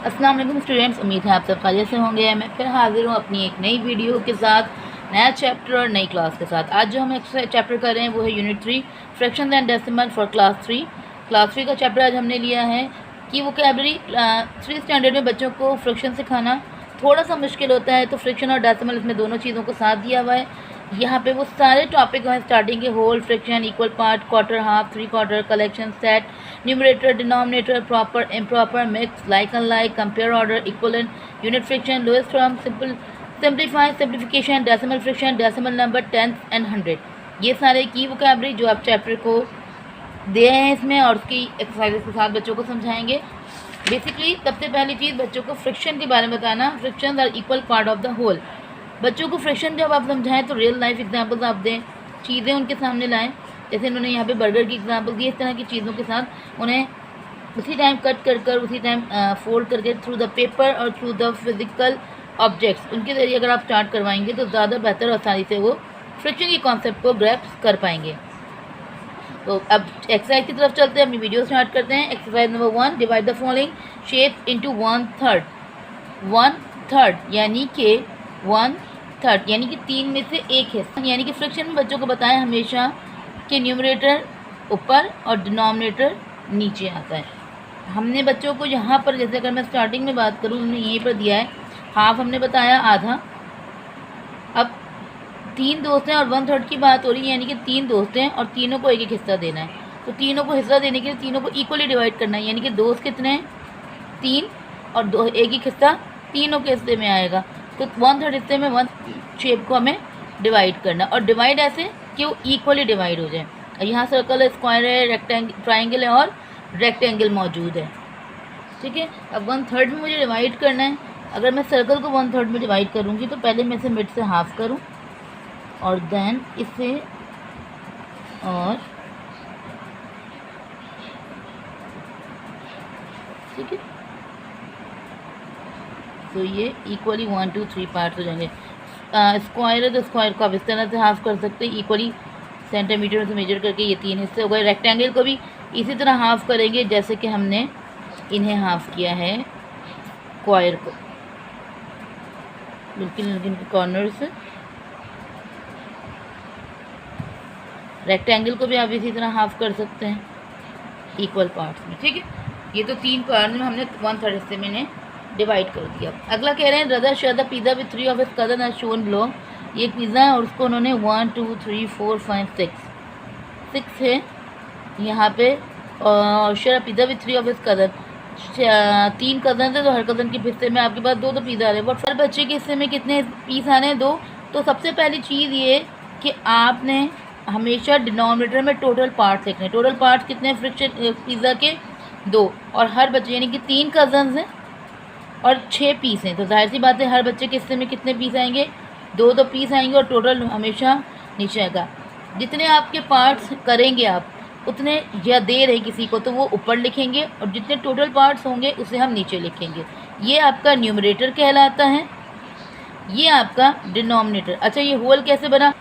अस्सलाम वालेकुम स्टूडेंट्स, उम्मीद है आप सब खैरियत से होंगे। मैं फिर हाजिर हूँ अपनी एक नई वीडियो के साथ, नया चैप्टर और नई क्लास के साथ। आज जो हम एक्सरसाइज चैप्टर कर रहे हैं वो है unit 3 fractions and decimal for class 3। Class 3 का चैप्टर आज हमने लिया है कि वोकैबुलरी 3 स्टैंडर्ड में बच्चों को फ्रैक्शन सिखाना थोड़ा सा मुश्किल होता है, तो फ्रैक्शन और डेसिमल इसमें दोनों चीज़ों को साथ दिया हुआ है। यहाँ पे वो सारे टॉपिक हैं स्टार्टिंग के whole, fraction, equal part, quarter, half, 3/4, collection, set, numerator, denominator, proper, improper, mix, like unlike, compare order, equivalent, unit fraction, lowest form, simple, simplify, simplification, decimal fraction, decimal number, tenth and 100। ये सारे की vocabulary जो आप chapter को दे हैं इसमें और उसकी एक्सरसाइजेस के साथ बच्चों को समझाएंगे। बेसिकली सबसे पहली चीज़ बच्चों को फ्रिक्शन के बारे में बताना। Fraction are equal part of the whole. बच्चों को फ्रिक्शन जब आप समझाएं तो रियल लाइफ एग्जांपल्स आप दें, चीज़ें उनके सामने लाएं। जैसे उन्होंने यहाँ पे बर्गर की एग्जांपल दी, इस तरह की चीज़ों के साथ उन्हें उसी टाइम कट कर उसी टाइम फोल्ड करके थ्रू द पेपर और थ्रू द फिजिकल ऑब्जेक्ट्स उनके ज़रिए अगर आप स्टार्ट करवाएंगे तो ज़्यादा बेहतर और आसानी से वो फ्रिक्शन के कॉन्सेप्ट को ग्रैस्प कर पाएंगे। तो अब एक्सरसाइज की तरफ चलते हैं, अपनी वीडियो स्टार्ट करते हैं। Exercise number 1, divide the following shape into 1/3। 1/3 यानी कि 1/3 यानी कि 3 में से एक हिस्सा। यानी कि फ्रैक्शन में बच्चों को बताएं हमेशा कि न्यूमरेटर ऊपर और डिनोमिनेटर नीचे आता है। हमने बच्चों को यहाँ पर, जैसे अगर मैं स्टार्टिंग में बात करूँ, हमने यहीं पर दिया है हाफ, हमने बताया आधा। अब 3 दोस्त हैं और 1/3 की बात हो रही है, यानी कि 3 दोस्त हैं और तीनों को एक एक हिस्सा देना है। तो तीनों को हिस्सा देने के लिए तीनों को इक्वली डिवाइड करना है। यानी कि दोस्त कितने हैं? 3 और एक एक हिस्सा तीनों के हिस्से में आएगा। तो 1/3 हिस्से में 1 शेप को हमें डिवाइड करना, और डिवाइड ऐसे कि वो इक्वली डिवाइड हो जाए। यहाँ सर्कल है, स्क्वायर है, रेक्टेंगल, ट्राइंगल है और रेक्टेंगल मौजूद है। ठीक है, अब 1/3 में मुझे डिवाइड करना है। अगर मैं सर्कल को 1/3 में डिवाइड करूँगी तो पहले मैं इसे मिड से हाफ करूँ और देन इसे, और ठीक है, तो ये इक्वली 1 2 3 पार्ट हो जाएंगे। स्क्वायर है तो स्क्वायर को आप इस तरह से हाफ कर सकते हैं, इक्वली सेंटीमीटर से मेजर करके ये 3 हिस्से हो गए। रेक्टेंगल को भी इसी तरह हाफ करेंगे जैसे कि हमने इन्हें हाफ किया है स्क्वायर को, बिल्कुल इनके कॉर्नर से। रेक्टेंगल को भी आप इसी तरह हाफ कर सकते हैं इक्वल पार्ट्स में। ठीक है, ये तो 3 पार्ट में हमने 1/3 हिस्से में इन्हें डिवाइड कर दिया। अगला कह रहे हैं brother share the pizza with 3 of his cousin as shown below. ये पिज़्ज़ा है और उसको उन्होंने 1 2 3 4 5 6 है यहाँ पे, और share pizza with 3 of his cousin. 3 cousin है तो हर कज़न के हिस्से में आपके पास 2 पिज़्ज़ा आ रहे हैं। बट हर बच्चे के हिस्से में कितने पीस आ रहे हैं? 2। तो सबसे पहली चीज़ ये कि आपने हमेशा डिनोमिनेटर में टोटल पार्ट्स लिखने। टोटल पार्ट्स कितने फ्रैक्शन पिज़्ज़ा के? 2। और हर बच्चे यानी कि 3 कज़न्स हैं और 6 पीस हैं, तो जाहिर सी बात है हर बच्चे के हिस्से में कितने पीस आएंगे? 2 पीस आएंगे और टोटल हमेशा नीचे आएगा। जितने आपके पार्ट्स करेंगे आप उतने, या दे रहे किसी को तो वो ऊपर लिखेंगे, और जितने टोटल पार्ट्स होंगे उसे हम नीचे लिखेंगे। ये आपका न्यूमरेटर कहलाता है, ये आपका डिनोमिनेटर। अच्छा, ये होल कैसे बना?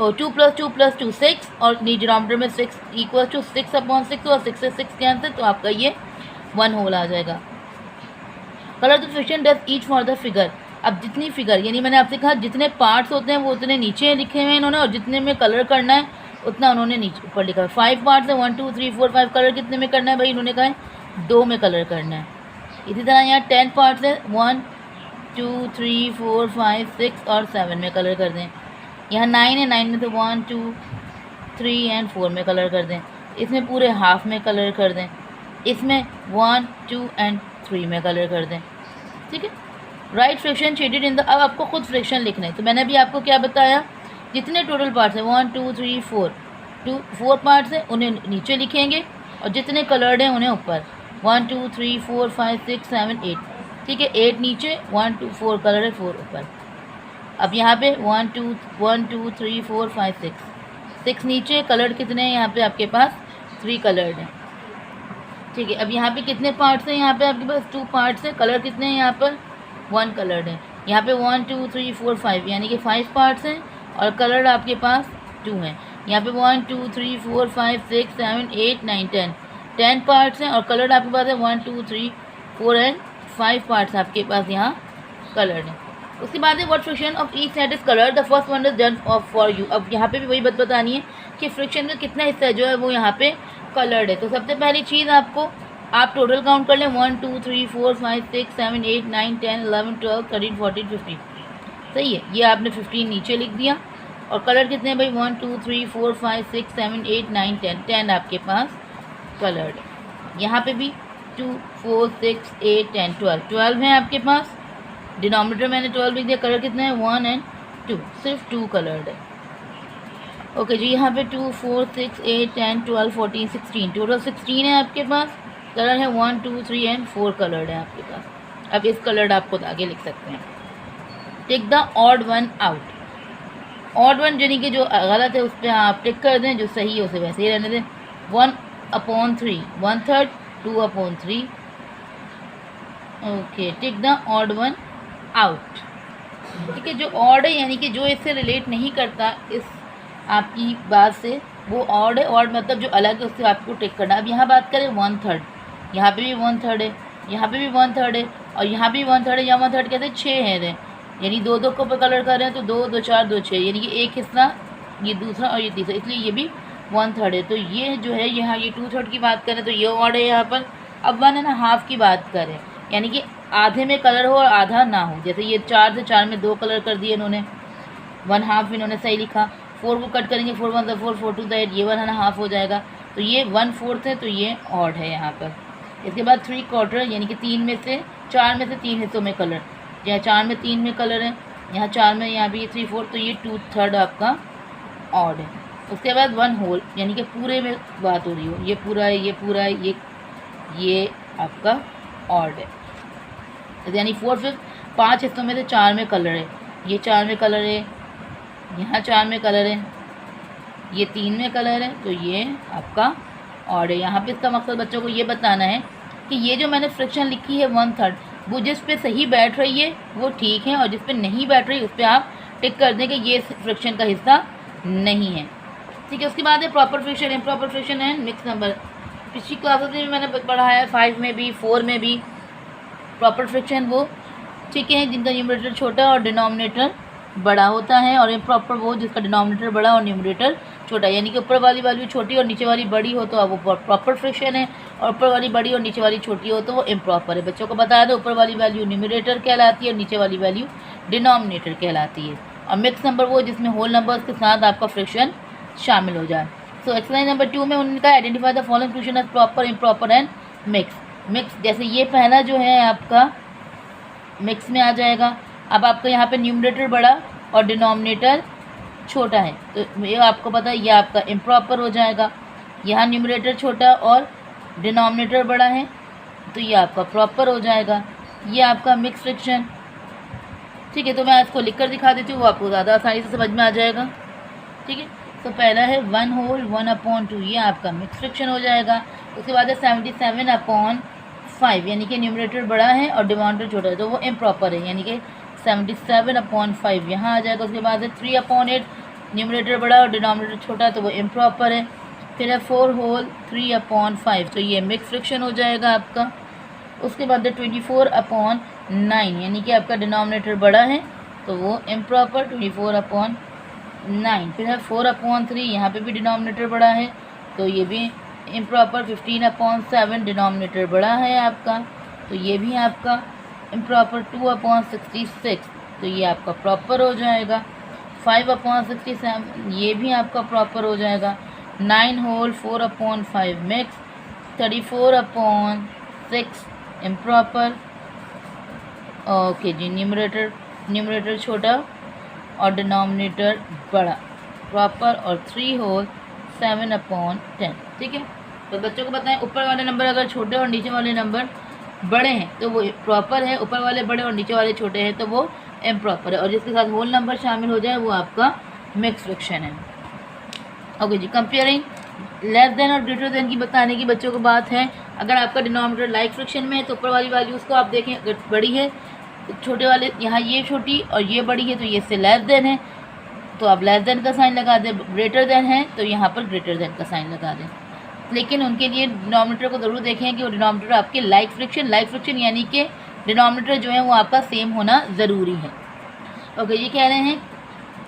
2 + 2 + 2 6, और डिनोमिनेटर में 6 इक्वल टू 6/6, और 6 से 6 कैंसिल, तो आपका ये 1 होल आ जाएगा। Colour the fraction does each for the figure. अब जितनी फिगर, यानी मैंने आपसे कहा जितने पार्ट्स होते हैं वो उतने नीचे लिखे हुए हैं इन्होंने, और जितने में कलर करना है उतना उन्होंने नीचे ऊपर लिखा है। 5 पार्ट्स है, 1 2 3 4 5। कलर कितने में करना है भाई? इन्होंने कहा है 2 में कलर करना है। इसी तरह यहाँ 10 पार्ट्स है, 1 2 3 4 5 6 और 7 में कलर कर दें। यहाँ 9 है, 9 में से 1 2 3 एंड 4 में कलर कर दें। इसमें पूरे हाफ में कलर कर दें। इसमें 1 2 एंड 3 में कलर कर दें। ठीक है, right fraction shaded in the. अब आपको खुद फ्रैक्शन लिखना है, तो मैंने अभी आपको क्या बताया, जितने टोटल पार्ट्स हैं 1 2 3 4 पार्ट्स हैं उन्हें नीचे लिखेंगे, और जितने कलर्ड हैं उन्हें ऊपर। 1 2 3 4 5 6 7 8। ठीक है, 8 नीचे, 1 2 4 कलर है, 4 ऊपर। अब यहाँ पे 1 2 3 4 5 6 नीचे, कलर्ड कितने हैं यहाँ पे आपके पास? 3 कलर्ड हैं। ठीक है, अब यहाँ पे कितने पार्ट्स हैं? यहाँ पे आपके पास 2 पार्ट्स हैं। कलर कितने हैं यहाँ पर? 1 कलर्ड है। यहाँ पे 1 2 3 4 5 यानी कि 5 पार्ट्स हैं, और कलर्ड आपके पास 2 हैं। यहाँ पे 1 2 3 4 5 6 7 8 9 10 पार्ट्स हैं, और कलर्ड आपके पास है 1 2 3 4 एंड 5 पार्ट्स आपके पास यहाँ कलर्ड है। उसके बाद है what friction of each side is coloured, the first one is done for you. अब यहाँ पे भी वही बात बतानी है कि फ्रिक्शन का कितना हिस्सा जो है वो यहाँ पे कलर्ड है। तो सबसे पहली चीज़ आपको आप टोटल काउंट कर लें 1 2 3 4 5 6 7 8 9 10 11 12 13 14 15। सही है, ये आपने 15 नीचे लिख दिया। और कलर कितने हैं भाई 1 2 3 4 5 6 7 8 9 10, 10 आपके पास कलर्ड है। यहाँ पे भी 2 4 6 8 10 12, 12 हैं आपके पास। डिनोमिनेटर मैंने 12 लिख दिया। कलर कितने हैं 1 एंड 2, सिर्फ 2 कलर्ड है। ओके जी, यहाँ पे 2 4 6 8 10 12 14 16, टोटल 16 है आपके पास। कलर है 1 2 3 एंड 4 कलर्ड है आपके पास। अब इस कलर्ड आप खुद आगे लिख सकते हैं। Tick the odd one out, odd one यानी कि जो गलत है उस पर आप टिक कर दें, जो सही है उसे वैसे ही रहने दें। 1/3 1/3, 2/3। Okay, tick the odd one out. ठीक है, जो ऑड है यानी कि जो इससे रिलेट नहीं करता इस आपकी बात से, वो ऑड है। ऑड मतलब जो अलग है उससे आपको टिक करना। अब यहाँ बात करें 1/3, यहाँ पे भी 1/3 है, यहाँ पे भी 1/3 है, और यहाँ भी 1/3 है। यहाँ 1/3 कहते हैं 6 हैं, यानी 2 को पर कलर कर रहे हैं तो 2 2 4 2 6, यानी कि एक हिस्सा ये दूसरा और ये तीसरा, इसलिए ये भी 1/3 है। तो ये जो है यहाँ ये 2/3 की बात करें तो ये ऑड है यहाँ पर। अब 1.5 की बात करें, यानी कि आधे में कलर हो और आधा ना हो। जैसे ये 4 से 4 में 2 कलर कर दिए इन्होंने, 1/2 इन्होंने सही लिखा। 4 को कट करेंगे, 4 1 4 4 2 8, ये 1.5 हो जाएगा। तो ये 1/4 है, तो ये ऑड है यहाँ पर। इसके बाद 3/4 यानी कि 4 में से 3 हिस्सों में कलर, यहाँ 4 में 3 में कलर है, यहाँ 4 में, यहाँ भी ये 3/4, तो ये 2/3 आपका ऑड है। उसके बाद 1 होल यानी कि पूरे में बात हो रही हो, ये पूरा है, ये पूरा है, ये आपका ऑड है। यानी 4/5, 5 हिस्सों में से 4 में कलर है, ये 4 में कलर है, यहाँ 4 में कलर है, ये 3 में कलर है, तो ये आपका ऑड है। यहाँ पे इसका मकसद बच्चों को ये बताना है कि ये जो मैंने फ्रिक्शन लिखी है 1/3, वो जिस पे सही बैठ रही है वो ठीक है, और जिस पे नहीं बैठ रही उस पर आप टिक कर दें कि ये फ्रिक्शन का हिस्सा नहीं है। ठीक है, उसके बाद है proper friction, improper friction and mix number. पिछली क्लासेस में भी मैंने पढ़ाया है, 5 में भी 4 में भी। प्रॉपर फ्रिक्शन वो ठीक है जिनका न्यूमरेटर छोटा और डिनोमिनेटर बड़ा होता है, और इम्प्रॉपर वो जिसका डिनोमिनेटर बड़ा और न्यूमरेटर छोटा, यानी कि ऊपर वाली वैल्यू छोटी और नीचे वाली बड़ी हो तो अब वो प्रॉपर फ्रिक्शन है, और ऊपर वाली बड़ी और नीचे वाली छोटी हो तो वो इम्प्रॉपर है। बच्चों को बताया था ऊपर वाली वैल्यू न्यूमरेटर कहलाती है और नीचे वाली वैल्यू डिनोमिनेटर कहलाती है। और मिक्स नंबर वो जिसमें होल नंबर्स के साथ आपका फ्रिक्शन शामिल हो जाए। सो एक्सरसाइज नंबर 2 में उन्होंने कहा identify the following fraction as proper, improper and mix. Mix जैसे ये पहला जो है आपका मिक्स में आ जाएगा। अब आपका यहाँ पे न्यूमरेटर बड़ा और डिनोमिनेटर छोटा है, तो ये आपको पता है ये आपका इम्प्रॉपर हो जाएगा। यहाँ न्यूमरेटर छोटा और डिनोमिनेटर बड़ा है तो ये आपका प्रॉपर हो जाएगा। ये आपका मिक्स फ्रिक्शन। ठीक है, तो मैं इसको लिख कर दिखा देती हूँ, वो आपको ज़्यादा आसानी से समझ में आ जाएगा। ठीक है, तो पहला है 1 होल 1/2, ये आपका मिक्स फ्रिक्शन हो जाएगा। उसके बाद है 77/5, यानी कि न्यूमरेटर बड़ा है और डिनोमिनेटर छोटा है तो वो इम्प्रॉपर है, यानी कि 77/5 यहाँ आ जाएगा। उसके बाद है 3/8, न्यूमरेटर बड़ा और डिनोमिनेटर छोटा है तो वो इम्प्रॉपर है। फिर है 4 होल 3/5, तो ये मिक्स फ्रिक्शन हो जाएगा आपका। उसके बाद है 24/9, यानी कि आपका डिनोमिनेटर बड़ा है तो वो इम्प्रॉपर 24/9। फिर है 4/3, यहाँ पे भी डिनोमिनेटर बड़ा है तो ये भी इम्प्रॉपर। 15/7, डिनोमिनेटर बड़ा है आपका तो ये भी आपका इम्प्रॉपर। 2/66, तो ये आपका प्रॉपर हो जाएगा। 5/67, ये भी आपका प्रॉपर हो जाएगा। 9 होल 4/5 मिक्स। 34/6 इम्प्रॉपर। ओके जी, न्यूमरेटर छोटा और डिनोमिनेटर बड़ा, प्रॉपर। और 3 होल 7/10। ठीक है, तो बच्चों को बताएं ऊपर वाले नंबर अगर छोटे और नीचे वाले नंबर बड़े हैं तो वो प्रॉपर है, ऊपर वाले बड़े और नीचे वाले छोटे हैं तो वो इम्प्रॉपर है, और जिसके साथ होल नंबर शामिल हो जाए वो आपका मिक्स फ्रिक्शन है। ओके जी, कंपेयरिंग लेस देन और ग्रेटर देन की बताने की बच्चों को बात है। अगर आपका डिनोमिनेटर लाइक फ्रिक्शन में है तो ऊपर वाली वैल्यूज़ को आप देखें, अगर बड़ी है तो छोटे वाले यहाँ ये छोटी और ये बड़ी है तो ये इससे लेस देन है तो आप लेस देन का साइन लगा दें। ग्रेटर देन है तो यहाँ पर ग्रेटर देन का साइन लगा दें। लेकिन उनके लिए डिनोमिनेटर को ज़रूर देखें कि वो डिनोमिनेटर आपके लाइक फ्रिक्शन यानी कि डिनोमिनेटर जो है वो आपका सेम होना ज़रूरी है। ओके, ये कह रहे हैं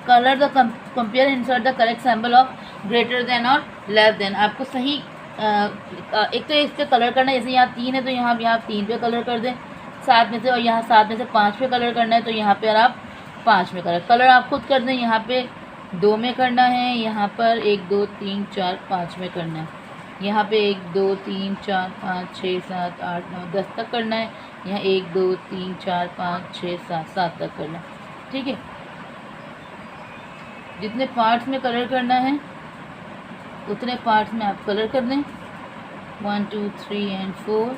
colour the compare insert the correct symbol of greater than और लेस देन। आपको सही एक तो इस पर कलर करना है, जैसे यहाँ 3 है तो यहाँ भी आप 3 पे कलर कर दें 7 में से, और यहाँ 7 में से 5 पे कलर करना है तो यहाँ पर आप 5 में कलर आप खुद कर दें। यहाँ पे 2 में करना है, यहाँ पर 1 2 3 4 5 में करना है, यहाँ पे 1 2 3 4 5 6 7 8 9 10 तक करना है, यहाँ 1 2 3 4 5 6 7 तक करना है। ठीक है, जितने पार्ट्स में कलर करना है उतने पार्ट्स में आप कलर कर दें। 1 2 3 एंड 4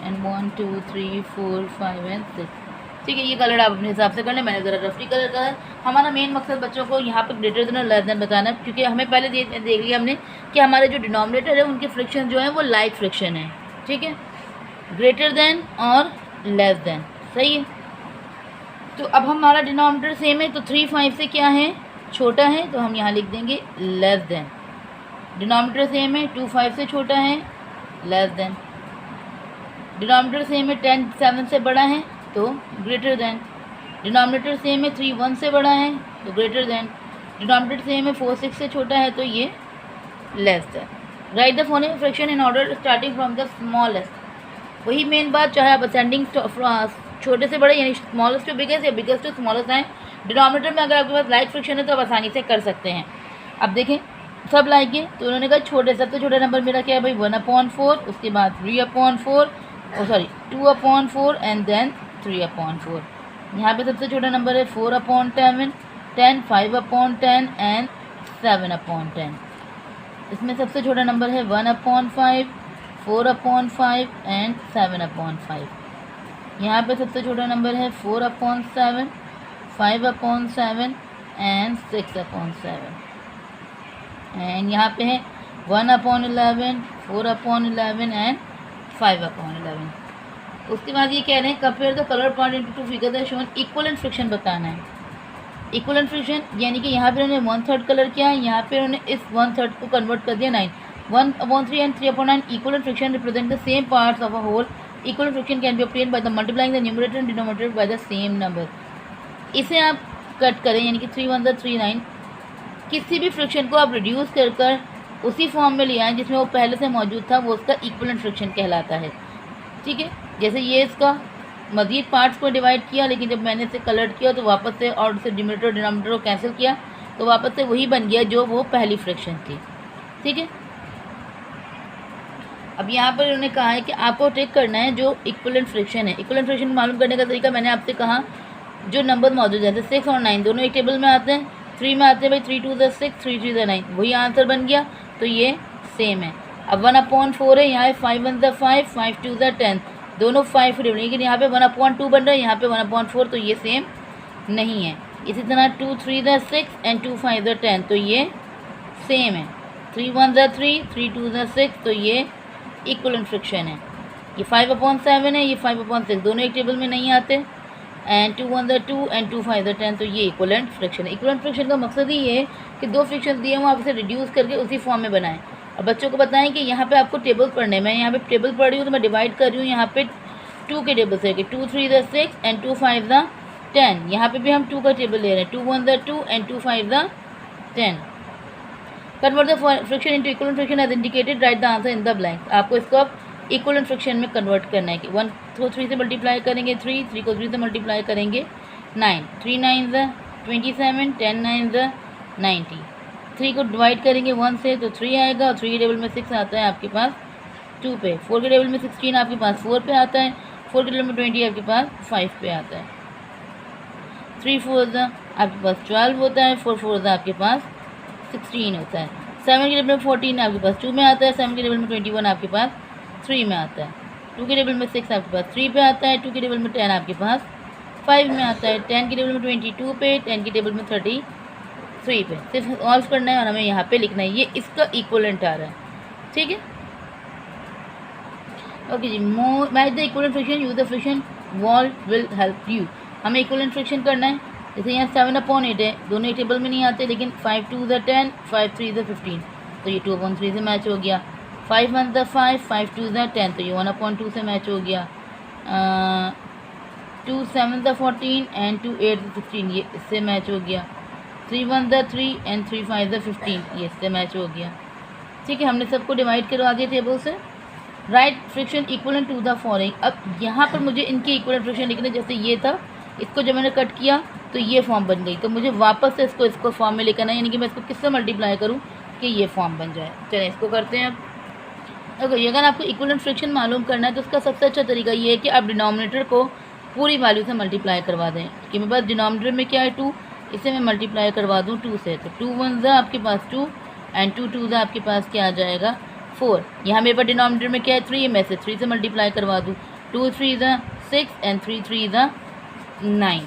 एंड 1 2 3 4 5 एंड 6। ठीक है, ये कलर आप अपने हिसाब से कर लें, मैंने ज़रा रफली कलर का है। हमारा मेन मकसद बच्चों को यहाँ पर ग्रेटर देन और लेस देन बताना है, क्योंकि हमें पहले देख लिया हमने कि हमारे जो डिनोमिनेटर है उनके फ्रिक्शन जो है वो लाइक फ्रिक्शन है। ठीक है, ग्रेटर देन और लेस देन, सही है। तो अब हमारा डिनोमिनेटर सेम है तो 3 5 से क्या है, छोटा है, तो हम यहाँ लिख देंगे लेस देन। डिनोमिनेटर सेम है 2 5 से छोटा है, लेस देन। डिनोमिनेटर सेम है 10 7 से बड़ा है तो ग्रेटर देन। डिनोमिनेटर सेम है 3 1 से बड़ा है तो ग्रेटर देन। डिनोमिनेटर सेम है 4 6 से छोटा है तो ये less than. Right the following fraction in order starting from the smallest. वही मेन बात, चाहे आप असेंडिंग छोटे से बड़े यानी स्मॉलेस्ट टू बिगेस्ट या बिगेस्ट टू स्मॉलेस्ट आए। डिनोमिनेटर में अगर आपके पास लाइक फ्रैक्शन है तो आप आसानी से कर सकते हैं। अब देखें सब लाइक है तो उन्होंने कहा छोटे, सबसे छोटा नंबर मेरा क्या है भाई 1/4, उसके बाद 3/4 सॉरी 2/4 एंड देन 3/4। यहाँ पे सबसे छोटा नंबर है 4/10, 5/10 एंड 7/10। इसमें सबसे छोटा नंबर है 1/5, 4/5 एंड 7/5। यहाँ पे सबसे छोटा नंबर है 4/7, 5/7 एंड 6/7। एंड यहाँ पे है 1/11, 4/11 एंड 5/11। उसके बाद ये कह रहे हैं compare the colour point into two figure the shown equivalent friction बताना है। इक्वलेंट फ्रिक्शन यानी कि यहाँ पे उन्होंने 1/3 कलर किया है, यहाँ पे उन्होंने इस 1/3 को कन्वर्ट कर दिया 9। 1/3 and 3/9 equivalent fraction represent the same parts of a whole. Equivalent fraction can be obtained by the multiplying the numerator and denominator by the same number. इसे आप कट करें यानी कि 3 1 3 9। किसी भी फ्रिक्शन को आप रिड्यूस कर उसी फॉर्म में ले आएँ जिसमें वो पहले से मौजूद था, वो उसका इक्वलेंट फ्रिक्शन कहलाता है। ठीक है, जैसे ये इसका मज़ीद पार्ट्स को डिवाइड किया, लेकिन जब मैंने इसे कलर किया तो वापस से और से न्यूमरेटर डिनोमिनेटर को कैंसिल किया तो वापस से वही बन गया जो वो पहली फ्रिक्शन थी। ठीक है, अब यहाँ पर उन्होंने कहा है कि आपको टेक करना है जो इक्वलेंट फ्रिक्शन है। इक्वलेंट फ्रिक्शन मालूम करने का तरीका मैंने आपसे कहा, जो नंबर मौजूद है जैसे 6 और 9 दोनों एक टेबल में आते हैं, 3 में आते हैं भाई 3 2 = 6, 3 3 = 9, वही आंसर बन गया, तो ये सेम है। अब 1/4 है, यहाँ 5 1 = 5, 5 2 = 10, दोनों 5 टेबल, लेकिन यहाँ पे 1/2 बन रहा है, यहाँ पे 1/4, तो ये सेम नहीं है। इसी तरह 2 3 = 6 एंड 2 5 = 10, तो ये सेम है। 3 1 = 3, 3 2 = 6, तो ये इक्वलेंट फ्रिक्शन है। ये 5/7 है, ये 5/6, दोनों एक टेबल में नहीं आते। एंड 2 1 = 2 एंड 2 5 = 10, तो ये इक्वलेंट फ्रिक्शन है। इक्वलेंट फ्रिक्शन का मकसद ही ये है कि दो फ्रिक्शन दिए हुए आप इसे रिड्यूस करके उसी फॉर्म में बनाएं। और बच्चों को बताएं कि यहाँ पे आपको टेबल पढ़ने, मैं यहाँ पे टेबल पढ़ रही हूँ तो मैं डिवाइड कर रही हूँ यहाँ पे 2 के टेबल से, कि 2 3 = 6 एंड 2 5 = 10। यहाँ पे भी हम 2 का टेबल ले रहे हैं, 2 1 = 2 and 2 5 = 10। Convert the fraction into equivalent fraction as indicated, write the answer in the blanks. आपको इसको अब इक्वलेंट फ्रिक्शन में कन्वर्ट करना है कि 1 को 3 से मल्टीप्लाई करेंगे 3, 3 को 3 से मल्टीप्लाई करेंगे 9, 3 9 = 27, 10 9 = 90। 3 को डिवाइड करेंगे 1 से तो 3 आएगा, और 3 के टेबल में 6 आता है आपके पास 2 पे, 4 के टेबल में 16 आपके पास 4 पे आता है, 4 के टेबल में 20 आपके पास 5 पे आता है। 3 4 आपके पास 12 होता है, 4 4 आपके पास 16 होता है। 7 के टेबल में 14 आपके पास 2 में आता है, 7 के टेबल में 21 आपके पास 3 में आता है। 2 के टेबल में 6 आपके पास 3 पे आता है, 2 के टेबल में 10 आपके पास 5 में आता है, 10 के टेबल में 22 पे, 10 के टेबल में 33 पे। सिर्फ सॉल्व करना है और हमें यहाँ पे लिखना है, ये इसका इक्वलेंट आ रहा है। ठीक है, ओके जी। Match the equivalent fraction, use the fraction wall will help you. हमें इक्वलेंट फ्रिक्शन करना है। जैसे यहाँ 7/8 है, दोनों एक टेबल में नहीं आते, लेकिन 5 2 = 10, 5 3 = 15, तो ये 2/3 से मैच हो गया। 5 1 = 5, 5 2 = 10, तो ये 1/2 से मैच हो गया। 2 7 द 14 एंड 2 8 द 16, ये इससे मैच हो गया। 3 1 द 3 एंड 3 5 द 15, ये इससे मैच हो गया। ठीक है, हमने सबको डिवाइड करवा दिया टेबल से। Write fraction equal to the following. अब यहाँ पर मुझे इनके इक्वल फ्रिक्शन लिखने, जैसे ये था, इसको जब मैंने कट किया तो ये फॉर्म बन गई, तो मुझे वापस से इसको फॉर्म में लेकर आना है, यानी कि मैं इसको किससे मल्टीप्लाई करूँ कि ये फॉर्म बन जाए। चलिए इसको करते हैं। अब अगर आपको इक्वल फ्रिक्शन मालूम करना है तो उसका सबसे अच्छा तरीका ये है कि आप डिनोमिनेटर को पूरी वैल्यू से मल्टीप्लाई करवा दें। कि मेरे पास डिनोमिनेटर में क्या है 2, इसे मैं मल्टीप्लाई करवा दूँ 2 से, तो 2 1 ज़ा आपके पास 2 एंड 2 2 ज़ा आपके पास क्या आ जाएगा 4। यहाँ मेरे पास डिनोमिनेटर में क्या है 3, मैं से 3 से मल्टीप्लाई करवा दूँ। 2 3 ज़ा 6 एंड 3 3 ज़ा 9।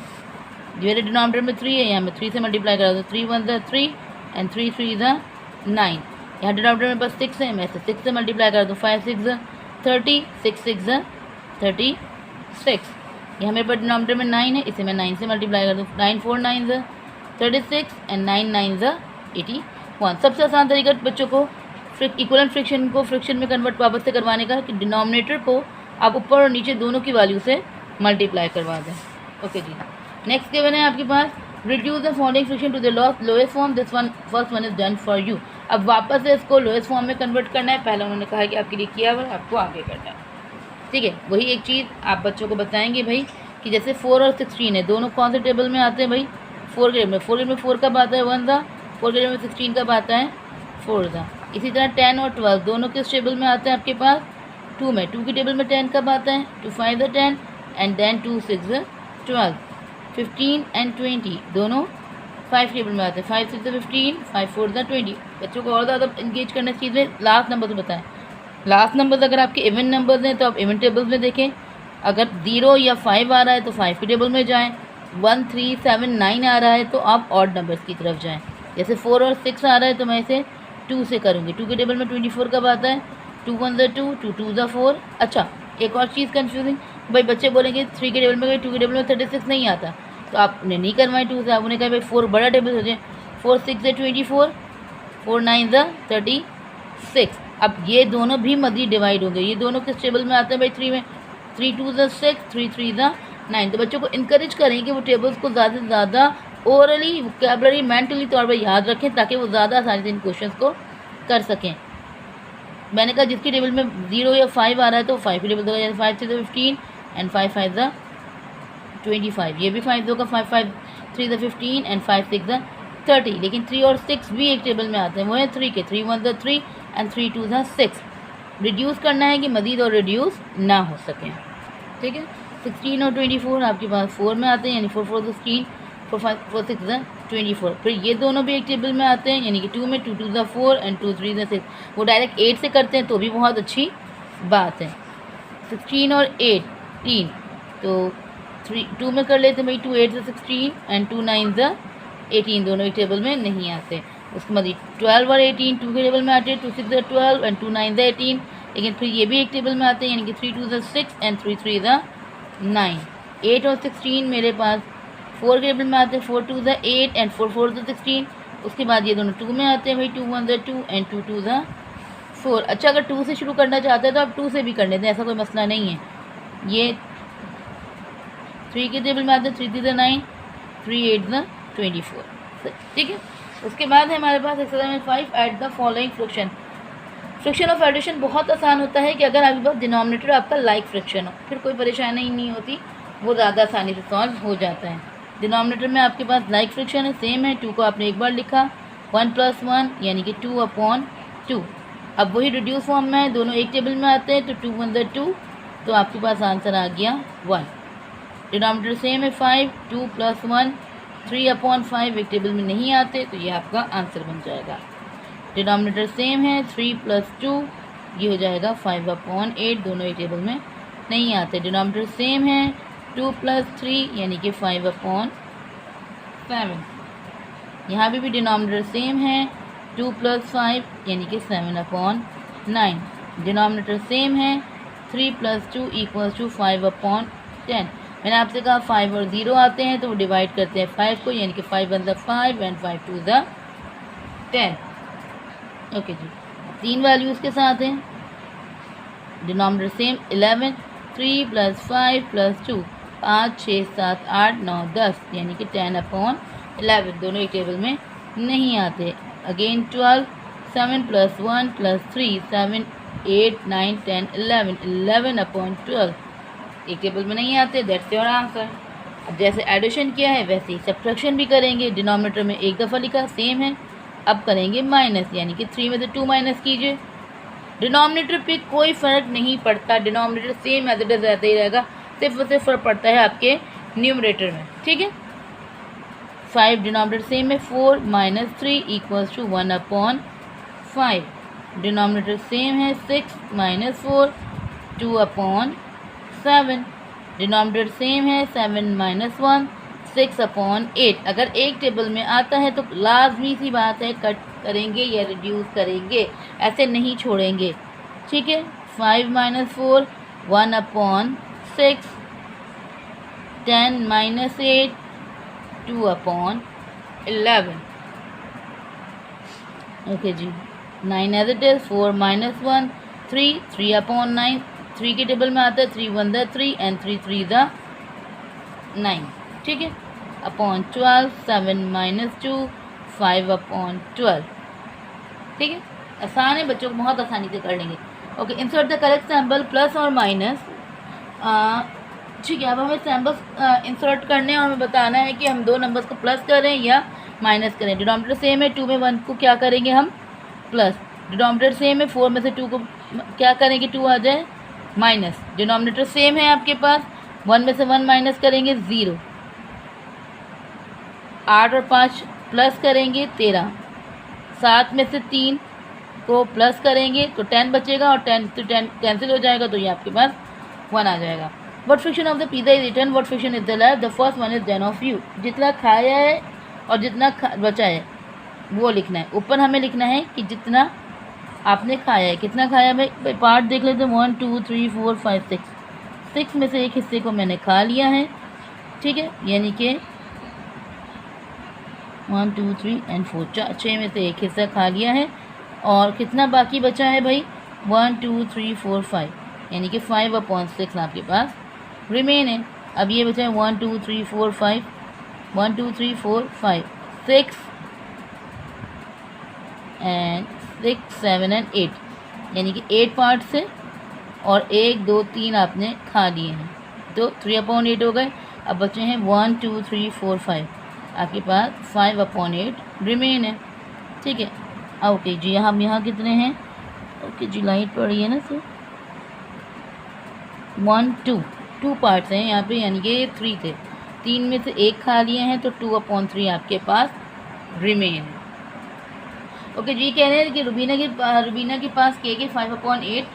मेरे डिनोमिनेटर में 3 है, यहाँ मैं 3 से मल्टीप्लाई करा दूँ। 3 1 ज़ा 3 एंड 3 3 ज़ा 9। यहाँ डिनोमिनेटर में बस 6 है, मैं से 6 से मल्टीप्लाई कर दूँ। 5 6 ज़ा 30, 6 6 ज़ा 36। यहाँ मेरे पास डिनोमिनेटर में 9 है, इसे मैं 9 से मल्टीप्लाई कर दूँ। 9 4 9 ज़ा 36 एंड 9 9 ज़ा 81। सबसे आसान तरीका बच्चों को इक्वलेंट फ्रिक्शन को फ्रिक्शन में कन्वर्ट वापस से करवाने का कि डिनोमिनेटर को आप ऊपर और नीचे दोनों की वैल्यू से मल्टीप्लाई करवा दें। ओके जी, नेक्स्ट गिवन है आपके पास reduce the following fraction to the lowest form, this one first one is done for you. अब वापस से इसको लोएस्ट फॉर्म में कन्वर्ट करना है। पहले उन्होंने कहा कि आपके लिए किया हुआ, आपको आगे करना है। ठीक है, वही एक चीज़ आप बच्चों को बताएंगे भाई कि जैसे 4 और 16 है, दोनों कौन से टेबल में आते हैं भाई 4 के टेबल में। 4 के टेबल में 4 कब आता है 1 ज़ा, 4 के टेबल में 16 कब आता है 4 ज़ा। इसी तरह 10 और 12 दोनों किस टेबल में आते हैं आपके पास 2 में। 2 के टेबल में 10 कब आता है 2 5 ज़ा 10 एंड देन 2 6 ज़ा 12। 15 एंड 20 दोनों 5 टेबल में आते हैं। 5 6 ज़ा 15, 5 4 ज़ा 20। बच्चों को और ज़्यादा इंगेज करने की चीज़ में लास्ट नंबर तो बताएं। लास्ट नंबर अगर आपके इवन नंबर्स हैं तो आप इवन टेबल्स में देखें। अगर 0 या 5 आ रहा है तो 5 के टेबल में जाएं। 1 3 7 9 आ रहा है तो आप ऑड नंबर्स की तरफ जाएं। जैसे 4 और 6 आ रहा है तो मैं इसे 2 से करूँगी। 2 के टेबल में 24 कब आता है 2 1 ज़ा 2, 2 2 ज़ा 4। अच्छा, एक और चीज़ कन्फ्यूजिंग, भाई बच्चे बोलेंगे 3 के टेबल में गए, 2 के टेबल में 36 नहीं आता, तो आपने नहीं करवाए 2 से। आपने कहा भाई 4 बड़ा टेबल हो जाए। 4 6 ज़ा 24, 4 9 ज़ा 36। अब ये दोनों भी मज़ीद डिवाइड होंगे। ये दोनों किस टेबल में आते हैं भाई 3 में। 3 2 ज़ा 6, 3 3 ज़ा 9। तो बच्चों को इनकरेज करें कि वो टेबल्स को ज़्यादा से ज़्यादा ओरली वोकैबुलरी मेंटली तौर पर याद रखें ताकि वो ज़्यादा आसानी से इन क्वेश्चंस को कर सकें। मैंने कहा जिसकी टेबल में 0 या 5 आ रहा है तो 5 की टेबल होगा। जैसे 5 6 ज़ा 15 एंड 5 5 ज़ा 25। ये भी 5 होगा। 5 5 3 ज़ा 15 एंड 5 6 ज़ा 30। लेकिन 3 और 6 भी एक टेबल में आते हैं, वो है 3 के। 3 1 ज़ा 3 एंड 3 2 ज़ा 6। रिड्यूस करना है कि मज़ीद और रिड्यूस ना हो सकें। ठीक है, 16 और 24 आपके पास 4 में आते हैं, यानी 4 4 16, 4 5 4 6 ज़ा 24। फिर ये दोनों भी एक टेबल में आते हैं, यानी कि 2 में 2 2 ज़ा 4 एंड 2 3 ज़ा 6। वो डायरेक्ट 8 से करते हैं तो भी बहुत अच्छी बात है। 16 और 18 तो 2 में कर लेते हैं भाई। 2 8 ज़ा 16 एंड 2 9 ज़ा 18, दोनों एक टेबल में नहीं आते। उसके बाद 12 और 18 2 के टेबल में आते हैं। 2 6 ज़ा 12 एंड 2 9 ज़ा 18। लेकिन फिर ये भी एक टेबल में आते हैं, यानी कि 3 2 ज़ा 6 एंड 3 3 ज़ा 9। 8 और 16 मेरे पास 4 के टेबल में आते हैं। 4 2 ज़ा 8 एंड 4 4 ज़ा 16। उसके बाद ये दोनों 2 में आते हैं भाई। 2 1 ज़ा 2 एंड 2 2 ज़ा 4। अच्छा, अगर 2 से शुरू करना चाहते हैं तो आप 2 से भी कर लेते हैं, ऐसा कोई मसला नहीं है। ये 3 के टेबल में आते हैं। 3 3 ज़ा 9, 3 8 ज़ा 24। ठीक है, उसके बाद है हमारे पास एक्सरसाइज में 5 add the following fraction. Fraction of addition बहुत आसान होता है कि अगर आपके पास डिनोमिनेटर आपका लाइक फ्रिक्शन हो, फिर कोई परेशानी नहीं होती, वो ज़्यादा आसानी से सॉल्व हो जाता है। डिनोमिनेटर में आपके पास लाइक फ्रिक्शन है, सेम है। 2 को आपने एक बार लिखा, 1 + 1 यानी कि 2/2। अब वही रिड्यूस फॉर्म में है, दोनों एक टेबल में आते हैं, तो 2 1 ज़ा 2, तो आपके पास आंसर आ गया 1। डिनोमिनेटर सेम है 5, 2 + 1 3/5 एक टेबल में नहीं आते, तो ये आपका आंसर बन जाएगा। डिनोमिनेटर सेम है 3 + 2, ये हो जाएगा 5/8, दोनों एक टेबल में नहीं आते। डिनोमिनेटर सेम है 2 + 3 यानी कि 5/7। यहाँ भी डिनोमिनेटर सेम है 2 + 5 यानी कि 7/9। डिनोमिनेटर सेम है 3 + 2 = 5/10। मैंने आपसे कहा 5 और 0 आते हैं तो वो डिवाइड करते हैं 5 को, यानी कि 5 1 ज़ा 5 एंड 5 2 ज़ा 10। ओके जी, 3 वैल्यूज़ के साथ हैं। डिनोमिनेटर सेम 11, 3 + 5 + 2 5, 6, 7, 8, 9, 10 यानी कि 10/11 दोनों एक टेबल में नहीं आते। अगेन 12, 7 + 1 + 3, 7, 8, 9, 10, 11, 11/12 एक टेबल में नहीं आते। That's your answer. अब जैसे एडिशन किया है वैसे ही सब्ट्रैक्शन भी करेंगे। डिनोमिनेटर में एक दफ़ा लिखा सेम है, अब करेंगे माइनस, यानी कि 3 में से 2 माइनस कीजिए। डिनोमिनेटर पे कोई फ़र्क नहीं पड़ता, denominator same as it is रहता ही रहेगा, सिर्फ और सिर्फ फ़र्क पड़ता है आपके न्यूमरेटर में। ठीक है, 5 डिनोमिनेटर सेम है, 4 - 3 = 1/5। डिनोमिनेटर सेम है, 6 - 4 2/7। डिनोमिनेटर सेम है, 7 - 1 6/8। अगर एक टेबल में आता है तो लाजमी सी बात है कट करेंगे या रिड्यूस करेंगे, ऐसे नहीं छोड़ेंगे। ठीक है, 5 - 4 1/6, 10 - 8 2/11। ओके जी, 9 एज इट इज़, 4 - 1 3, 3/9। 3 के टेबल में आता है 3 × 1 = 3 and 3 × 3 = 9। ठीक है, अपॉन 12, 7 - 2 5/12। ठीक है, आसान है, बच्चों को बहुत आसानी से कर लेंगे। Okay, insert the correct sample plus और माइनस। ठीक है, अब हमें सैम्बल्स इंसर्ट करने हैं और हमें बताना है कि हम दो नंबर्स को प्लस करें या माइनस करें। डिनोमिनेटर सेम है, 2 में 1 को क्या करेंगे हम प्लस। डिनोमिनेटर सेम है, 4 में से 2 को क्या करेंगे 2 आ जाए माइनस। डिनोमिनेटर सेम है आपके पास, 1 में से 1 माइनस करेंगे 0। 8 और 5 प्लस करेंगे 13। 7 में से 3 को प्लस करेंगे तो 10 बचेगा और 10 तो 10 कैंसिल हो जाएगा, तो ये आपके पास 1 आ जाएगा। What fraction of the pizza is return, what fraction is the life, the first one is then of you. जितना खाया है और जितना बचा है वो लिखना है। ऊपर हमें लिखना है कि जितना आपने खाया है, कितना खाया भाई पार्ट देख लेते हैं। 1 2 3 4 5 6, 6 में से एक हिस्से को मैंने खा लिया है। ठीक है, यानी कि 1 2 3 और 4, 6 में से एक हिस्सा खा लिया है और कितना बाकी बचा है भाई 1 2 3 4 5, यानी कि 5/6 आपके पास रिमेन है। अब ये बचा है 1 2 3 4 5, 1 2 3 4 5 6 and 6 7 and 8, यानी कि 8 पार्ट से और 1 2 3 आपने खा लिए हैं, तो 3/8 हो गए। अब बचे हैं 1 2 3 4 5, आपके पास 5/8 रिमेन है। ठीक है, ओके जी, हम यहाँ कितने हैं? ओके जी, लाइट पड़ रही है ना सर। 1 2 पार्ट्स हैं यहाँ पे, यानी कि 3 थे, 3 में से 1 खा लिए हैं तो 2/3 आपके पास रिमेन है। ओके जी, कह रहे हैं कि रुबीना के पास केक है 5/8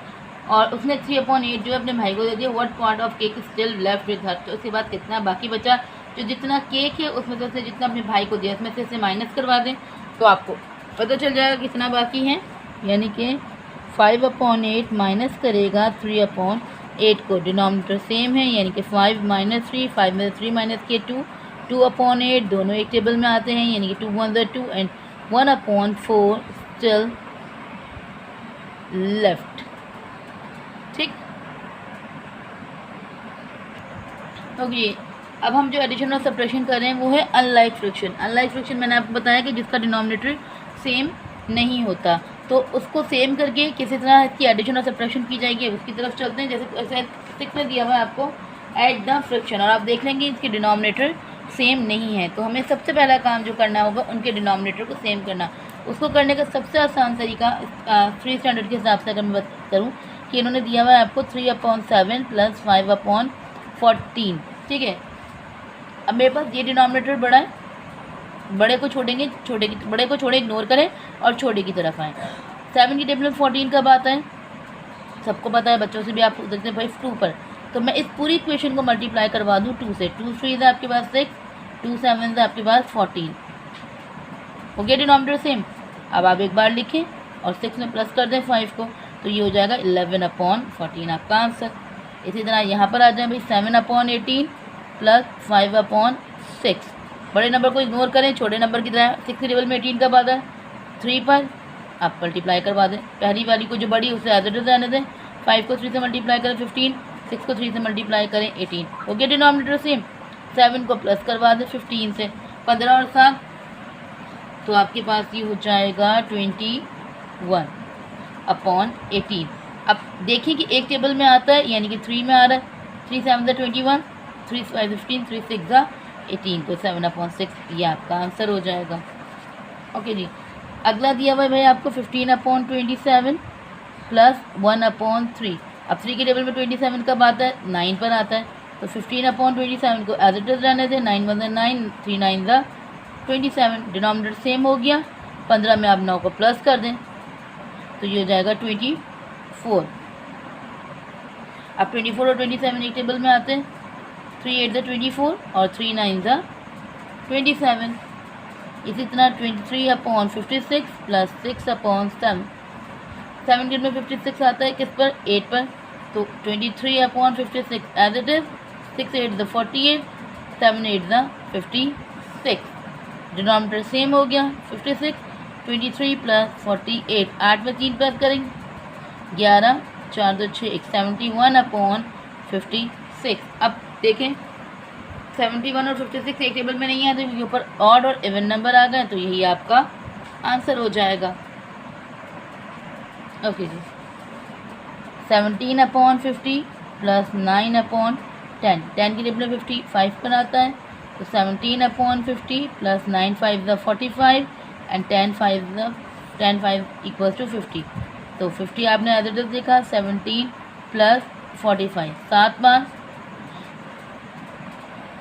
और उसने 3/8 जो है अपने भाई को दे दिया। What part of cake still left with her, तो उसके बाद कितना बाकी बचा? जो जितना केक है उसमें से जितना अपने भाई को दिया उसमें से इसे माइनस करवा दें तो आपको पता चल जाएगा कितना बाकी है। यानी कि 5/8 माइनस करेगा 3/8 को। डिनोमिनेटर सेम है, यानी कि 5 - 3, 5 में से 3 माइनस किए 2, 2/8 दोनों एक टेबल में आते हैं, यानी कि 2 1 = 2 एंड 1/4 स्टिल लेफ्ट। ठीक, ओके, अब हम जो एडिशन और सब्ट्रैक्शन कर रहे हैं वो है अनलाइक फ्रिक्शन। अनलाइक फ्रिक्शन मैंने आपको बताया कि जिसका डिनोमिनेटर सेम नहीं होता, तो उसको सेम करके किसी तरह इसकी एडिशन और सब्ट्रैक्शन की जाएगी। उसकी तरफ चलते हैं। जैसे 6 में दिया हुआ है आपको ऐड द फ्रिक्शन, और आप देख लेंगे इसके डिनोमिनेटर सेम नहीं है, तो हमें सबसे पहला काम जो करना होगा उनके डिनोमिनेटर को सेम करना। उसको करने का सबसे आसान तरीका 3 स्टैंडर्ड के हिसाब से अगर मैं बात करूँ कि इन्होंने दिया हुआ है आपको 3/7 + 5/14। ठीक है, अब मेरे पास ये डिनोमिनेटर बड़ा है, बड़े को छोड़ेंगे, बड़े को छोड़े इग्नोर करें और छोटे की तरफ आएँ। 7 की टेबल में 14 कब आता है सबको पता है, बच्चों से भी आप पूछ सकते हैं भाई 2 पर। तो मैं इस पूरी इक्वेशन को मल्टीप्लाई करवा दूँ 2 से। 2 3 है आपके पास 6, 2 7 है आपके पास 14। हो गया डिनोमिनेटर सेम। अब आप एक बार लिखें और 6 में प्लस कर दें 5 को, तो ये हो जाएगा 11/14 आपका आंसर। इसी तरह यहाँ पर आ जाए भाई 7/18 + 5/6। बड़े नंबर को इग्नोर करें, छोटे नंबर की तरह 6 की टेबल में 18 कब आता है 3 पर, आप मल्टीप्लाई करवा दें। पहली वाली को जो बड़ी उससे एज इट इज रहने दें। 5 को 3 से मल्टीप्लाई करें 15, 6 को 3 से मल्टीप्लाई करें 18, हो गया डिनोमिनेटर सेम। 7 को प्लस करवा दें 15 से, 15 और 7, तो आपके पास ये हो जाएगा 21 अपॉन 18। अब देखिए कि एक टेबल में आता है यानी कि 3 में आ रहा है, 3 7 21, 3 5 15, 3 6 18, तो 7/6 ये आपका आंसर हो जाएगा। ओके जी, अगला दिया हुआ है भाई आपको 15/27 प्लस 1/3। अब 3 के टेबल में 27 कब आता है, 9 पर आता है, तो 15/27 को एज इट इज रहने दें, 9 1 9, 3 9 27, डिनोमिनेटर सेम हो गया। 15 में आप 9 को प्लस कर दें तो ये हो जाएगा 24। अब 24 और 27 एक टेबल में आते हैं, 3 8 24 और 3 9 27, इसी तरह 23/56 प्लस 6/7। 7 के में 56 आता है किस पर, 8 पर, तो 23/56 as it is, 6 8 48, 7 8 56, denominator same हो गया 56, 23 प्लस 48, 8 में 3 प्लस करेंगे 11, 4 2 6 71/56। अब देखें 71 और 56 एक टेबल में नहीं आते क्योंकि ऊपर ऑड और इवन नंबर आ गए, तो यही आपका आंसर हो जाएगा। ओके जी, 17/50 प्लस 9/10, 10 की टेबल में 55 पर आता है, तो 17/50 प्लस 9 5 45 एंड 10 5 इक्वल्स टू 50, तो 50 आपने एज इट इज देखा, 17 प्लस 45, 7 बार,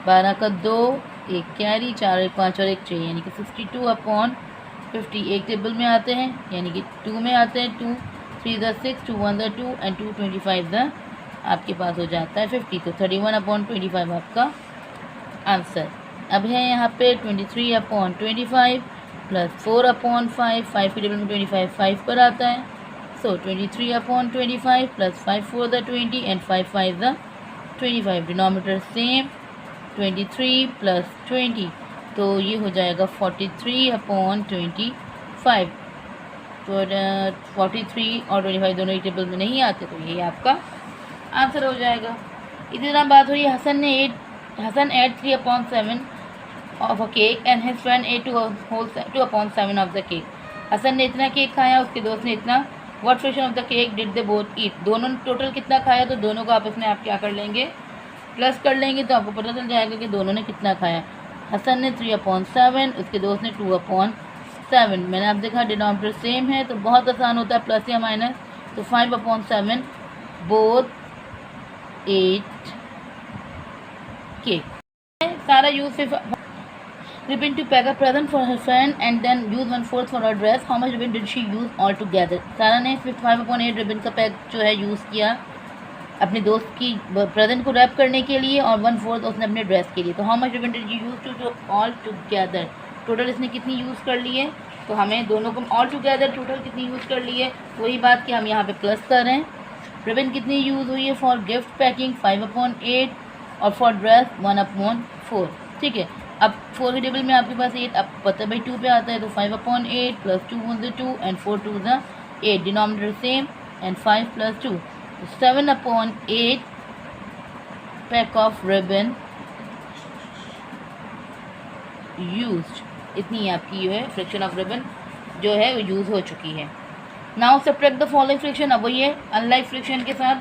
12 का 2, 1 कैरी, 4 1 5 और 1 6, यानी कि 62/50 एक टेबल में आते हैं, यानी कि 2 में आते हैं, 2 3 6, 2 1 2 एंड 2 25 आपके पास हो जाता है 50, तो 31/25 आपका आंसर। अब है यहाँ पे 23/25 प्लस 4/5, 5 की टेबल में 25 5 पर आता है, सो 23/25 plus 5 4 20 and 5 5 25, denominator same, 23 plus 20, तो ये हो जाएगा 43/25, तो 43 और 25 दोनों ही टेबल में नहीं आते, तो यही आपका आंसर हो जाएगा। इसी तरह बात हो रही है Hasan ate 3/7 of a cake and his friend ate 2/7 of the cake। Hasan ने इतना केक खाया, उसके दोस्त ने इतना, what fraction of the cake did they both eat, दोनों टोटल कितना खाया, तो दोनों को आपस में आप क्या कर लेंगे, प्लस कर लेंगे, तो आपको पता चल जाएगा कि दोनों ने कितना खाया। हसन ने 3/7, उसके दोस्त ने 2/7, मैंने आप देखा डिनोमिनेटर सेम है तो बहुत आसान होता है प्लस या माइनस, तो 5/7 बोथ एट केक। सारा use ribbon to pack a present for her friend and then use 1/4 for her dress, how much ribbon did she use all together। सारा ने 5/8 रिबन का पैक जो है यूज़ किया अपने दोस्त की प्रेजेंट को रैप करने के लिए और 1/4 उसने अपने ड्रेस के लिए, तो how much ribbon did you use to all together, total इसने कितनी यूज़ कर ली है, तो हमें दोनों को ऑल टुगेदर टोटल कितनी यूज़ कर ली है, वही बात कि हम यहाँ पे प्लस कर रहे हैं। रिबन कितनी यूज़ हुई है फॉर गिफ्ट पैकिंग 5/8 और फॉर ड्रेस 1/4, ठीक है। अब 4 के टेबल में आपके पास 8, अब पता भाई 2 पे आता है, तो 5/8 plus 2 1 2 and 4 2 8, denominator same and 5 plus 2, 7/8 pack of ribbon used, इतनी आपकी जो है फ्रैक्शन ऑफ रिबन जो है वो यूज़ हो चुकी है। Now subtract the following fraction, अब वही है अनलाइक फ्रैक्शन के साथ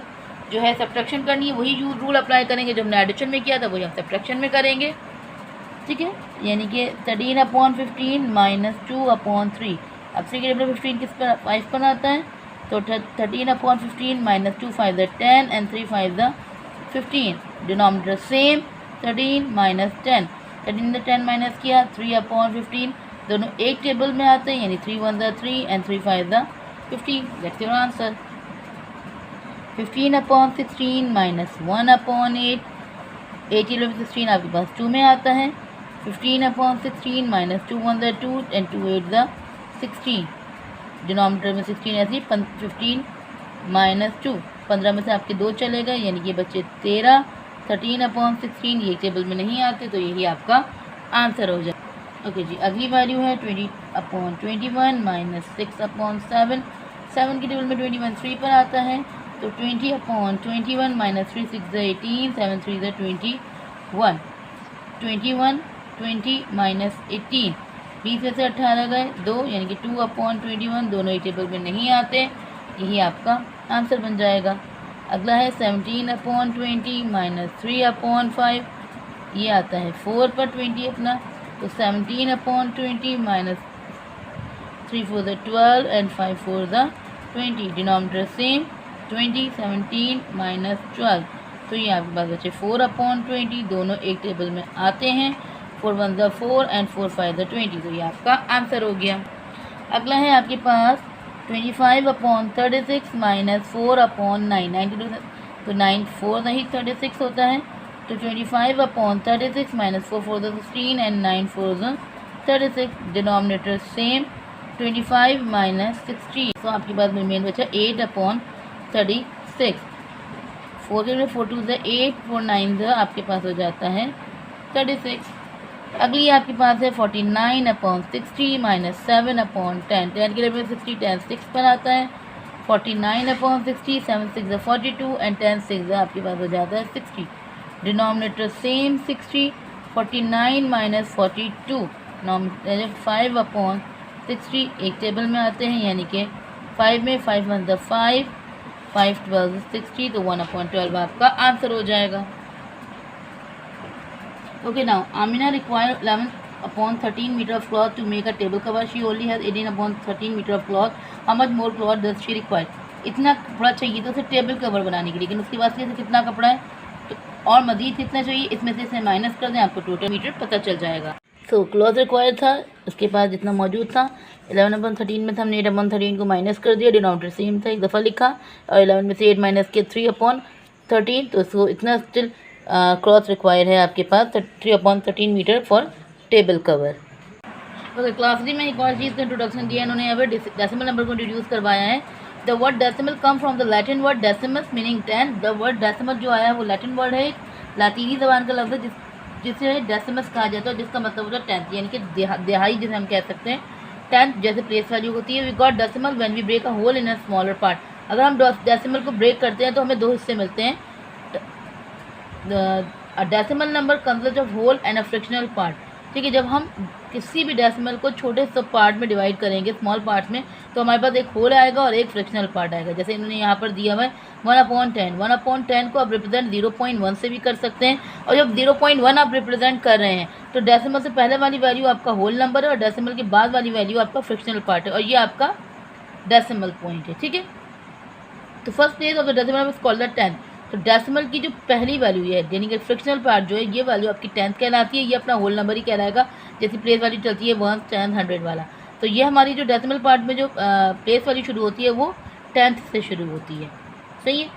जो है सब्ट्रैक्शन करनी है, वही रूल अप्लाई करेंगे जो हमने एडिशन में किया था वही हम सब्ट्रैक्शन में करेंगे, ठीक है। यानी कि 13/15 माइनस 2/3, अब 3 के टेबल 15 किस पर 5 पर आता है, तो 13/15 minus 2 5 10 and 3 5 15, denominator same 13 minus 10, 13 10 minus किया 3/15, दोनों एक टेबल में आते हैं, यानी 3 1 3 and 3 5 15, that's your answer. 15/16 minus 1/8, 18/16 आपके पास 2 में आता है, 15/16 माइनस 2 1 2 एंड 2 8 16, डिनोमिनेटर में 16 ऐसी 15 माइनस 2, 15 में से आपके 2 चले गए, यानी कि बच्चे 13, 13/16 ये टेबल में नहीं आते, तो यही आपका आंसर हो जाए। ओके जी, अगली वैल्यू है 20/21 माइनस 6/7, 7 की टेबल में 21 3 पर आता है, तो 20/21 माइनस 3 6 18, 7 3 21, 21 20 माइनस 18, 20 में से 18 गए 2, यानी कि 2/21, दोनों एक टेबल में नहीं आते, यही आपका आंसर बन जाएगा। अगला है 17/20 माइनस 3/5, ये आता है 4/20 अपना, तो 17/20 minus 3 4 12 and 5 4 20, denominator same 20, 17 minus 12, तो ये आपके पास बचे 4/20, दोनों एक टेबल में आते हैं, 4 1 4 एंड 4 5 20, तो ये आपका आंसर हो गया। अगला है आपके पास 25/36 माइनस 4/9, 92, तो 9 4 नहीं 36 होता है, तो 25/36 minus 4 4 16 and 9 4 36, denominator same 25 minus 16, तो आपके पास रिमेन बचा 8/36, 4 के 4 2 8, 4 9 आपके पास हो जाता है 36। अगली आपके पास है 49/60 माइनस 7/10, 10 के लिए 60, 10 6 पर आता है, 49/60, 7 6 42 एंड 10 6 आपके पास हो जाता है 60, डिनोमिनेटर सेम 60, 49 माइनस 42, 5/60 एक टेबल में आते हैं, यानी कि 5 में 5 1 5, 5 12 60, तो 1/12 आपका आंसर हो जाएगा। Okay, now Amina required 11/13 meter of cloth to make a table cover. She only has 18/13 meter of cloth. How much more cloth does she require? इतना कपड़ा चाहिए तो उसे टेबल कवर बनाने के लिए, लेकिन उसके बाद से कितना कपड़ा है तो और मज़ीद कितना चाहिए, इसमें से इसे माइनस कर दें, आपको टोटल मीटर पता चल जाएगा। सो क्लॉथ रिक्वायर्ड था, उसके पास जितना मौजूद था 11/13 में था, हमने 8/13 को माइनस कर दिया, डिनोमिनेटर सेम था, एक दफ़ा लिखा, और 11 में से 8 माइनस किया 3/13, तो उसको इतना स्टिल क्लॉथ रिक्वायर है आपके पास 3/13 meter for table cover. Okay, class D में एक और चीज़ का इंट्रोडक्शन दिया इन्होंने, यहाँ पर डेसिमल नंबर को इंट्रोड्यूस करवाया है। The word decimal come from the Latin word decimus meaning 10। The word decimal जो आया है वो लैटिन वर्ड है, एक लातीनी ज़बान का लफ्ज़ है जिसे डेसिमस कहा जाता है, जिसका मतलब होता है 10th, यानी कि दिहाई जिसे हम कह सकते हैं। 10th जैसे प्लेस वैल्यू होती है। We got decimal when we break a whole in a smaller part. अगर हम डेसिमल को ब्रेक करते हैं तो हमें 2 हिस्से मिलते हैं। A decimal number consists of whole and a fractional part। ठीक है, जब हम किसी भी डेसिमल को छोटे सब पार्ट में डिवाइड करेंगे, स्मॉल पार्ट्स में, तो हमारे पास एक होल आएगा और एक फ्रैक्शनल पार्ट आएगा। जैसे इन्होंने यहाँ पर दिया हुआ है 1/10। 1/10 को आप रिप्रेजेंट 0.1 से भी कर सकते हैं, और जब 0.1 आप रिप्रेजेंट कर रहे हैं तो डेसिमल से पहले वाली वैल्यू आपका होल नंबर है और डेसिमल के बाद वाली वैल्यू आपका फ्रैक्शनल पार्ट है, और ये आपका डेसिमल पॉइंट है। ठीक है, तो first place of the decimal is called the 10th। तो डेसिमल की जो पहली वैल्यू है, यानी कि फ्रैक्शनल पार्ट जो है, ये वैल्यू आपकी 10th कहलाती है, ये अपना होल नंबर ही कहलाएगा। जैसे प्लेस वैल्यू चलती है 1, 10, 100 वाला, तो ये हमारी जो डेसिमल पार्ट में जो प्लेस वैल्यू शुरू होती है वो 10th से शुरू होती है। सही है,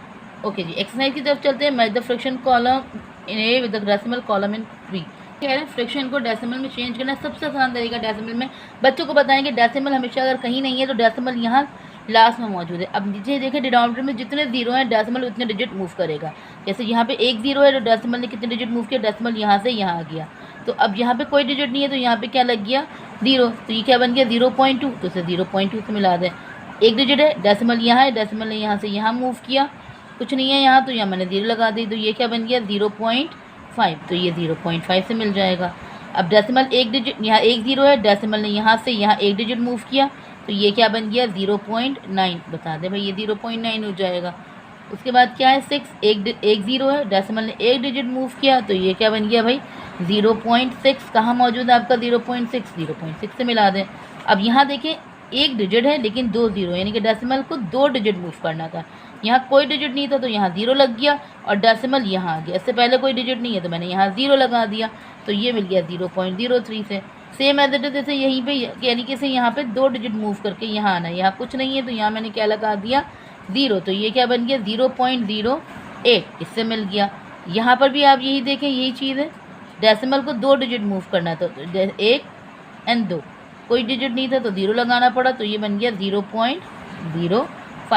ओके जी। एक्सरसाइज की तरफ चलते हैं। Match the fraction column in A with the decimal column in B. कह रहे हैं फ्रैक्शन को डेसिमल में चेंज करना सबसे आसान तरीका डेसिमल में। बच्चों को बताएंगे डेसिमल हमेशा अगर कहीं नहीं है तो डेसिमल यहाँ लास्ट में मौजूद है। अब नीचे देखें, डिनोमिनेटर में जितने जीरो हैं डेसिमल उतने डिजिट मूव करेगा। जैसे यहाँ पे 1 0 है तो डेसिमल ने कितने डिजिट मूव किया, डेसिमल यहाँ से यहाँ आ गया। तो अब यहाँ पे कोई डिजिट नहीं है तो यहाँ पे क्या लग गया 0, तो ये क्या बन गया 0.2, तो इसे 0.2 से मिला दें। एक डिजिट है, डेसिमल यहाँ है, डेसिमल ने यहाँ से यहाँ मूव किया, कुछ नहीं है यहाँ, तो यहाँ मैंने 0 लगा दी, तो ये क्या बन गया 0.5, तो ये 0.5 से मिल जाएगा। अब डेसिमल एक डिजिट, यहाँ 1 0 है, डेसिमल ने यहाँ से यहाँ एक डिजिट मूव किया, तो ये क्या बन गया 0.9, बता दें भाई ये 0.9 हो जाएगा। उसके बाद क्या है 6, एक 0 है, डेसिमल ने एक डिजिट मूव किया, तो ये क्या बन गया भाई 0.6। कहाँ मौजूद है आपका 0.6 से मिला दें। अब यहाँ देखें एक डिजिट है लेकिन 2 0, यानी कि डेसिमल को 2 डिजिट मूव करना था। यहाँ कोई डिजिट नहीं था तो यहाँ 0 लग गया और डेसिमल यहाँ आ गया। इससे पहले कोई डिजिट नहीं है तो मैंने यहाँ 0 लगा दिया, तो ये मिल गया 0.03 से। सेम एज इट इज जैसे यहीं पे, यानी कि से यहाँ पे 2 डिजिट मूव करके यहाँ आना है, यहाँ कुछ नहीं है तो यहाँ मैंने क्या लगा दिया 0, तो ये क्या बन गया 0.08, इससे मिल गया। यहाँ पर भी आप यही देखें, यही चीज़ है, डेसिमल को 2 डिजिट मूव करना था, तो 1 और 2, कोई डिजिट नहीं था तो 0 लगाना पड़ा, तो ये बन गया 0.05।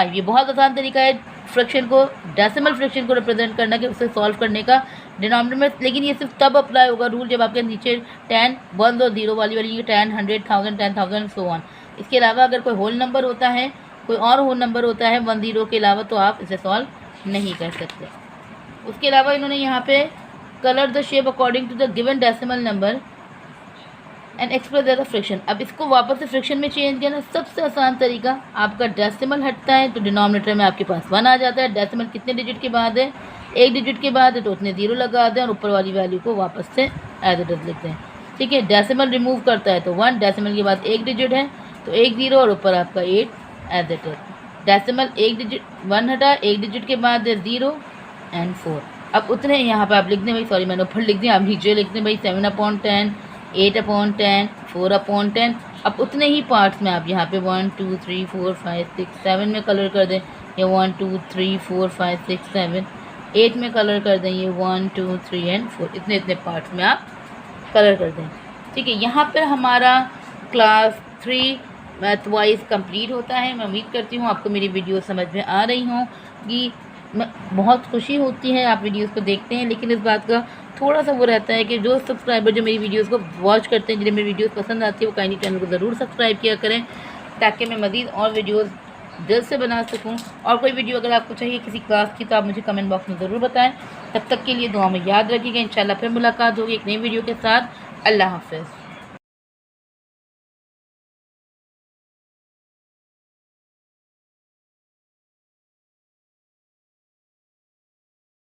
ये बहुत आसान तरीका है फ्रैक्शन को, डेसिमल फ्रैक्शन को रिप्रेजेंट करना, कि उसे सॉल्व करने का डिनोमिनेटर में। लेकिन ये सिर्फ तब अप्लाई होगा रूल जब आपके नीचे 10, 1 और 0 वाली 10, 100, 1000, 10,000 सो ऑन। इसके अलावा अगर कोई होल नंबर होता है कोई और होल नंबर होता है 1 0 के अलावा तो आप इसे सॉल्व नहीं कर सकते। उसके अलावा इन्होंने यहाँ पे colour the shape according to the given decimal number and express the fraction. अब इसको वापस से फ्रिक्शन में चेंज करना सबसे आसान तरीका, आपका डेसिमल हटता है तो डिनोमिनेटर में आपके पास 1 आ जाता है। डेसिमल कितने डिजिट के बाद है, 1 डिजिट के बाद है, तो उसने 0 लगा दें और ऊपर वाली वैल्यू को वापस से एज इट इज लिखते हैं। ठीक है, डेसिमल रिमूव करता है तो 1, डेसिमल के बाद 1 डिजिट है तो 1 0 और ऊपर आपका 8 as it is. Decimal 1 digit 1 हटा, 1 डिजिट के बाद है 0 एंड 4। अब उतने यहाँ पर आप लिख दें भाई, सॉरी मैंने ऊपर लिख दिया, आप नीचे लिख दें भाई 7/10, 8/10, 4/10। अब उतने ही पार्ट्स में आप यहाँ पे 1 2 3 4 5 6 7 में कलर कर दें, या 1 2 3 4 5 6 7 8 में कलर कर दें, ये 1 2 3 एंड 4 इतने इतने पार्ट्स में आप कलर कर दें। ठीक है, यहाँ पर हमारा क्लास 3 मैथ वाइज कंप्लीट होता है। मैं उम्मीद करती हूँ आपको मेरी वीडियो समझ में आ रही हों कि बहुत खुशी होती है आप वीडियोस को देखते हैं, लेकिन इस बात का थोड़ा सा वो रहता है कि जो सब्सक्राइबर जो मेरी वीडियोस को वॉच करते हैं, जिन्हें मेरी वीडियोस पसंद आती है, वो काइंडली चैनल को ज़रूर सब्सक्राइब किया करें ताकि मैं मज़ीद और वीडियोस जल्द से बना सकूं। और कोई वीडियो अगर आपको चाहिए किसी क्लास की तो आप मुझे कमेंट बॉक्स में ज़रूर बताएं। तब तक के लिए दुआ में याद रखिएगा, इंशाल्लाह फिर मुलाकात होगी एक नई वीडियो के साथ। अल्लाह हाफ़िज़।